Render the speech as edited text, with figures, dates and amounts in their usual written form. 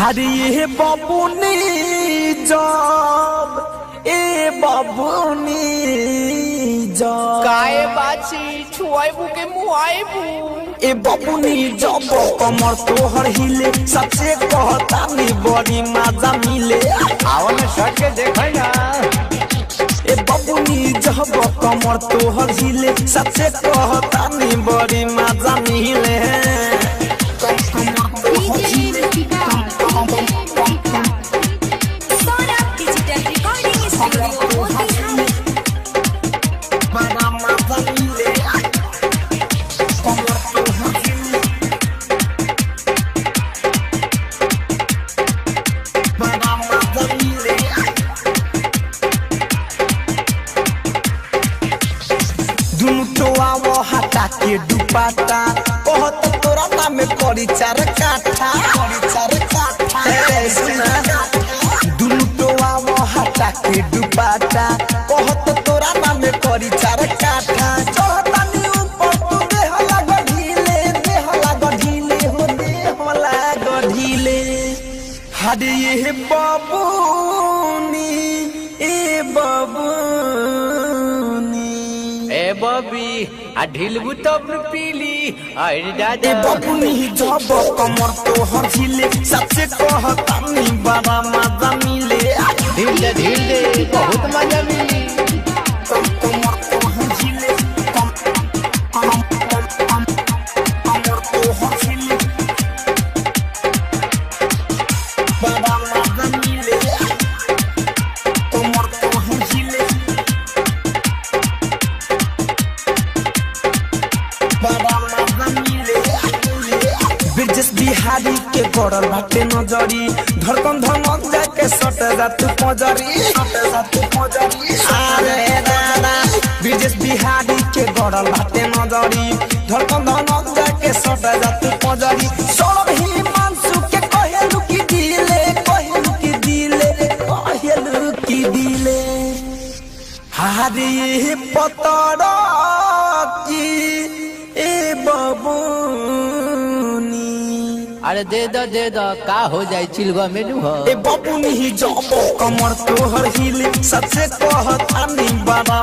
हरे बाबूनी जब ए बाबूनी जब काए बाची छुआइबू के मुआइबू ए बाबूनी जब कमर तोहर हिले सबसे कहता नी बड़ी मजा मिले आओ में सट के देखै ना ए बाबूनी जब कमर तोहर हिले सबसे कहता नी बड़ी मजा मिले हटा के दुपट्टा कहत तोरा नाम करी चार काठा दुनु टोआ हटा के दुपट्टा कहत तोरा नाम करी चार काठा चढ़तानी ऊपर तू देह लाग ढीले हो देह लाग ढीले हरे ये बाबूनी ए बाबूनी ए बबी आ ढिलबू तब पीली अरे दादा ए बाबूनी जब कमर तोहर हिले सबसे कहता नी बड़ा मजा मिले ढील दे बहुत मजा मिली कमर तोहर हिले कमर तोहर हिले बड़ा मजा मिले कमर तोहर हिले ब्रिजेश बिहारी के गड़ल बाटे नजरी धड़कन धमक जाके सट जात पजरी अरे दादा ब्रिजेश बिहारी के गड़ल बाटे नजरी धड़कन धमक जाके सट जात पजरी सब ही मानसू के कहेलु की दिले हारे पतरा की ए बाबूनी अरे दे दो का हो जाए चिलवा मेनू हो ए बाबूनी जब कमर तोहर हिले सबसे कहता नी बड़ा